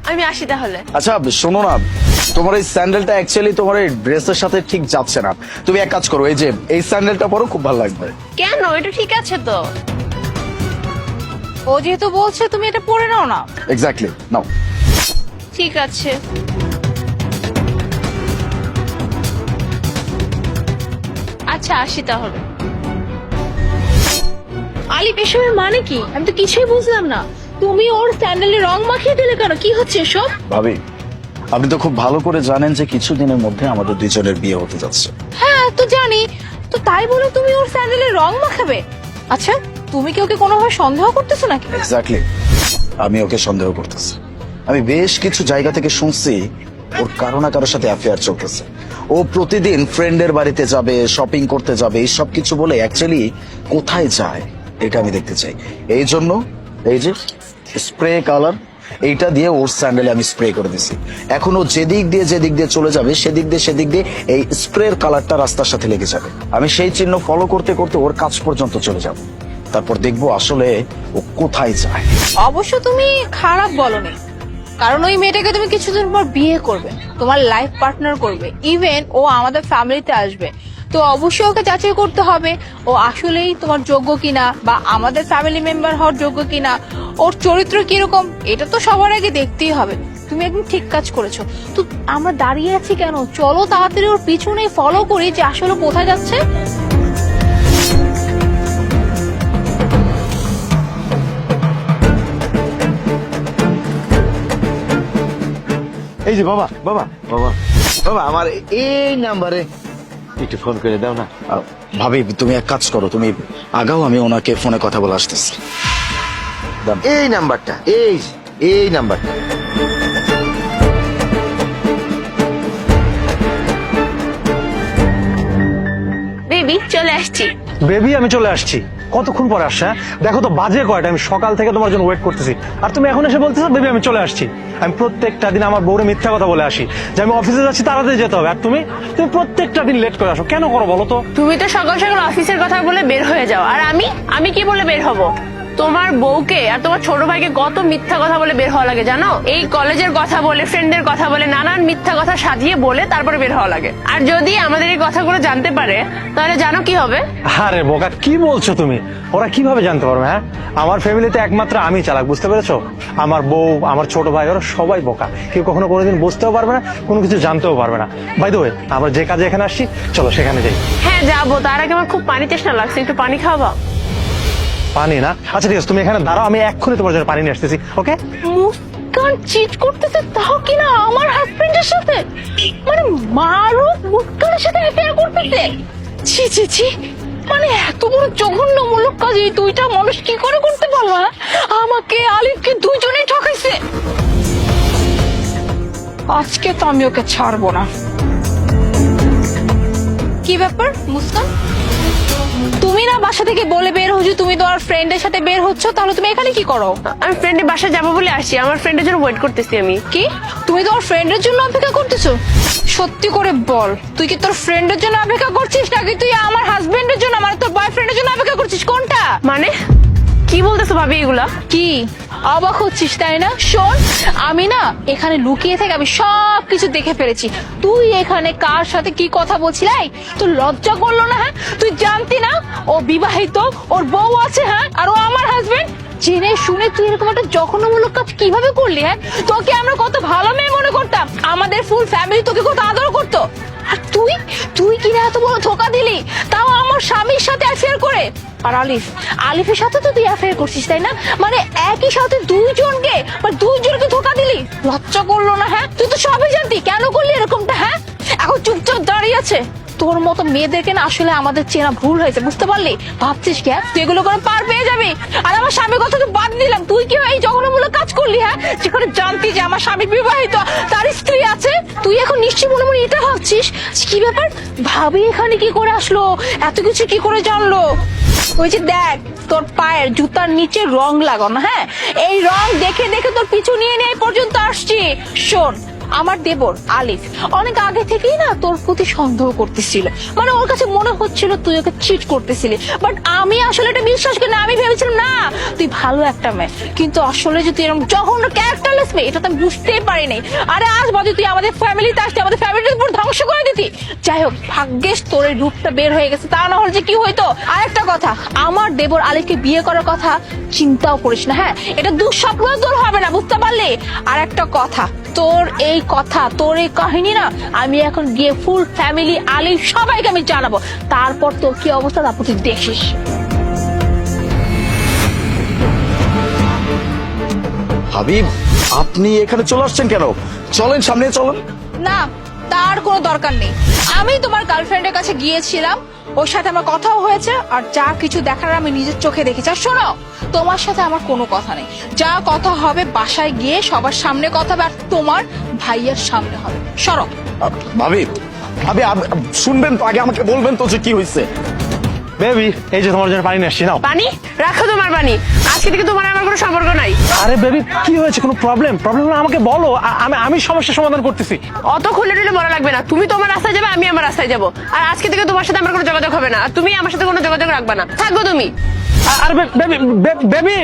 আমি আসি তাহলে। আচ্ছা শোনো না, তোমার এই স্যান্ডেলটা অ্যাকচুয়ালি তোমার এই ড্রেসের সাথে ঠিক যাচ্ছে না। তুমি এক কাজ করো, এই যে এই স্যান্ডেলটা পরো, খুব ভালো লাগবে। কেন, এটা ঠিক আছে তো। ও যেহেতু বলছে তুমি এটা পরে নাও না। এক্স্যাক্টলি, নাও। ঠিক আছে। আচ্ছা আসি তাহলে। আলিফ, এসবের মানে কি? আমি তো কিছুই বুঝলাম না। তুমি ওর স্যান্ডেলে রং মাখিয়ে দিলে কেন? কি হচ্ছে এসব? ভাবি, আপনি তো খুব ভালো করে জানেন যে কিছুদিনের মধ্যে আমাদের দুইজনের বিয়ে হতে যাচ্ছে। হ্যাঁ তো জানি, তো তাই বলে তুমি ওর স্যান্ডেলে রং মাখাবে? আচ্ছা, তুমি কি ওকে কোনোভাবে সন্দেহ করতেছো নাকি? এক্স্যাক্টলি, আমি ওকে সন্দেহ করতেছি। আমি বেশ কিছু জায়গা থেকে শুনছি ওর কারো না কারোর সাথে অ্যাফেয়ার চলতেছে। ও প্রতিদিন ফ্রেন্ডের বাড়িতে যাবে, শপিং করতে যাবে, এই সব কিছু বলে অ্যাকচুয়ালি কোথায় যায় এটা আমি দেখতে চাই। এই জন্য এই যে স্প্রে কালার, এইটা দিয়ে ওর স্যান্ডেলে আমি স্প্রে করে দিছি। এখন ও যেদিক দিয়ে চলে যাবে, সেদিক দিয়ে এই স্প্রের কালারটা রাস্তার সাথে লেগে যাবে। আমি সেই চিহ্ন ফলো করতে করতে ওর কাছ পর্যন্ত চলে যাব, তারপর দেখবো আসলে ও কোথায় যায়। অবশ্য তুমি খারাপ বলনি, কারণ ওই মেয়েটাকে তুমি কিছুদিন পর বিয়ে করবে, তোমার লাইফ পার্টনার করবে, ইভেন ও আমাদের ফ্যামিলিতে আসবে। তো অবশ্যই ওকে যাচাই করতে হবে ও আসলেই তোমার যোগ্য কিনা, বা আমাদের ফ্যামিলি মেম্বার হওয়ার যোগ্য কিনা, ওর চরিত্র কিরকম, এটা তো সবার আগে দেখতেই হবে। তুমি একদম ঠিক কাজ করেছো। তো আমরা দাঁড়িয়ে আছি কেন? চলো তাড়াতাড়ি ওর পিছনে ফলো করি যে আসলে কোথায় যাচ্ছে। এই যে বাবা বাবা বাবা বাবা, আমার এই নাম্বারে একটু ফোন করে দাও না। ভাবি, তুমি এক কাজ করো, তুমি আগাও, আমি ওনাকে ফোনে কথা বলে আসতেছি। এই নাম্বারটা, এই নাম্বারটা। বেবি চলে আসছি। বেবি আমি চলে আসছি। কতক্ষণ পরে আসছে? দেখো তো বাজে কয়টা, আমি সকাল থেকে তোমার জন্য ওয়েট করতেছি, আর তুমি এখন এসে বলতেছো বেবি আমি চলে আসছি। আমি প্রত্যেকটা দিন আমার বউরে মিথ্যা কথা বলে আসি যে আমি অফিসে যাচ্ছি, তাড়াতাড়ি যেতে হবে, আর তুমি তুমি প্রত্যেকটা দিন লেট করে আসো। কেন করো বলো তো? তুমি তো সকাল সকাল অফিসের কথা বলে বের হয়ে যাও, আর আমি কি বলে বের হব? তোমার বউকে আর তোমার ছোট ভাইকে কত মিথ্যা কথা বলে বের হওয়া লাগে জানো? এই কলেজের কথা বলে, ফ্রেন্ডের কথা বলে, নানান মিথ্যা কথা সাজিয়ে বলে তারপরে বের হওয়া লাগে। আর যদি আমাদের এই কথাগুলো জানতে পারে তাহলে জানো কি হবে? আরে বোকা, কি বলছো তুমি? ওরা কিভাবে জানতে পারবে? হ্যাঁ, আমার ফ্যামিলিতে একমাত্র আমি চালাক, বুঝতে পেরেছো? আমার বউ, আমার ছোট ভাই, ওরা সবাই বোকা। কেউ কখনো কোনোদিন বুঝতেও পারবে না, কোনো কিছু জানতেও পারবে না। বাই দ্য ওয়ে, আমরা যে কাজে এখানে আসছি, চলো সেখানে যাই। হ্যাঁ যাবো, তার আগে আমার খুব পানি তৃষ্ণা লাগছে, একটু পানি খাওয়াবা? পানি না? আচ্ছা ঠিক আছে, তুমি এখানে দাঁড়াও, আমি এক্ষুনি তোমার জন্য পানি নিয়ে আসতেছি। ওকে? মুস্কান চিট করতেছে, তাও কিনা আমার হাজবেন্ডের সাথে। মানে মারুফ মুস্কানের সাথে অ্যাফেয়ার করতেছে। ছি ছি ছি, মানে এত বড় জঘন্যমূলক কাজ এই দুইটা মানুষ কি করে করতে পারলো? হ্যাঁ? আমাকে আলিফকে দুইজনেই ঠকাইছে। আজকে তো আমি ওকে ছাড়বো না। কি ব্যাপার মুস্কান, তুমি না বাসা থেকে বলে বের হচ্ছো তুমি তোমার ফ্রেন্ডের সাথে বের হচ্ছো, তাহলে তুমি এখানে কি করো? আমি ফ্রেন্ডের বাসায় যাবো বলে আসছি, আমার ফ্রেন্ডের জন্য ওয়েট করতেছি আমি। কি তুমি তোমার ফ্রেন্ডের জন্য অপেক্ষা করতেছো? সত্যি করে বল, তুই কি তোর ফ্রেন্ডের জন্য অপেক্ষা করছিস নাকি তুই আমার হাজবেন্ডের জন্য, মানে তোর বয়ফ্রেন্ডের জন্য অপেক্ষা করছিস? কোনটা? মানে কি বলতেছো ভাবি এগুলা? কি অবাক হচ্ছিস তাই না? শোন, আমি না এখানে লুকিয়ে থেকে আমি সব কিছু দেখে ফেলেছি। তুই এখানে কার সাথে কি কথা বলছিলাই? তোর লজ্জা করলো না? হ্যাঁ, তুই জানতি না ও বিবাহিত, ওর বউ আছে, হ্যাঁ, আর ও আমার হাজবেন্ড? জেনে শুনে তুই এরকম একটা জঘন্যমূলক কাজ কিভাবে করলি? হ্যাঁ, তোকে আমরা কত ভালো মেয়ে মনে করতাম, আমাদের ফুল ফ্যামিলি তোকে কত আদর করতো, আর তুই কিনা এত বড় ধোকা দিলি, তাও আমার স্বামীর সাথে অ্যাফেয়ার করে। আর আলিফের সাথে তো তুই অ্যাফেয়ার করছিস তাই না? মানে একই সাথে দুইজনকে ধোকা দিলি, লজ্জা করলো না? হ্যাঁ, তুই তো সবই জানতি, কেন করলি এরকমটা? হ্যাঁ, এখন চুপচাপ দাঁড়িয়ে আছে। তোর মতো মেয়েদেরকে না আসলে আমাদের চেনা ভুল হয়েছে, বুঝতে পারলি? ভাবছিস কি তুই এগুলো করে পার পেয়ে যাবি? আর আমার স্বামীর কথা তো বাদ দিলাম, তুই কি এই জঘন্যমূলক কাজ করলি? হ্যাঁ, যেখানে জানতি যে আমার স্বামী বিবাহিত, তার স্ত্রী আছে, তুই এখন নিশ্চয়ই মনে মনে এটা ভাবছিস কি ব্যাপার, ভাবি এখানে কি করে আসলো, এত কিছু কি করে জানলো? ওই যে দেখ, তোর পায়ের জুতার নিচে রং লাগানো, হ্যাঁ, এই রং দেখে দেখে তোর পিছু নিয়ে এই পর্যন্ত আসছি। শোন, আমার দেবর আলিফ অনেক আগে থেকেই না তোর প্রতি সন্দেহ করতেছিল, মানে ওর কাছে মনে হচ্ছিল তুই ওকে চিট করতেছিলি, বাট আমি আসলে এটা বিশ্বাস করি না। আমি ভেবেছিলাম না তুই ভালো একটা মেয়ে, কিন্তু আসলে যে তুই এরকম জঘন্য ক্যারেক্টারলেস মেয়ে এটা তো আমি বুঝতেই পারিনি। আরে আজ বাদে তুই আমাদের ফ্যামিলিতে আসতে আমাদের ফ্যামিলির উপর ধ্বংস করে দিতি। যাই হোক, ভাগ্যেস তোর এই রূপটা বের হয়ে গেছে, তা না হলে যে কি হইতো। আরেকটা কথা, আমার দেবর আলিফকে বিয়ে করার কথা চিন্তাও করিস না, হ্যাঁ, এটা দুঃস্বপ্ন তোর হবে না, বুঝতে পারলি? আর একটা কথা, তোর এই কথা তোর এই কাহিনী না আমি এখন গিয়ে ফুল ফ্যামিলি আলিফ সবাইকে আমি জানাবো, তারপর তোর কি অবস্থা তারপর তুই দেখিস। হাবিব, আপনি এখানে চলে আসছেন কেন? চলেন, সামনে চলেন। না, তার কোনো দরকার নেই। আমি তোমার গার্লফ্রেন্ডের কাছে গিয়েছিলাম, ওর সাথে আমার কথাও হয়েছে, আর যা কিছু দেখার আমি নিজের চোখে দেখেছি। আর শোনো, তোমার সাথে আমার কোনো কথা নেই, যা কথা হবে বাসায় গিয়ে সবার সামনে কথা হবে, আর তোমার ভাইয়ের সামনে হবে। সরো। ভাবি, ভাবি শুনবেন তো, আগে আমাকে বলবেন তো যে কি হয়েছে। বেবি, এই যে তোমার জন্য পানি নিয়ে আসছি, নাও। পানি রাখো, তোমার পানি। আজকে থেকে তোমার আমার কোনো সম্পর্ক নাই। আরে বেবি, কি হয়েছে? কোনো প্রবলেম হলে আমাকে বলো, আমি সমস্যার সমাধান করতেছি। অত খুলে টুলে বলা লাগবে না, তুমি তোমার রাস্তায় যাবে, আমি আমার রাস্তায় যাবো। আর আজকে থেকে তোমার সাথে আমার কোনো যোগাযোগ হবে না, আর তুমি আমার সাথে কোনো যোগাযোগ রাখবে না, থাকবো তুমি। আরে বেবি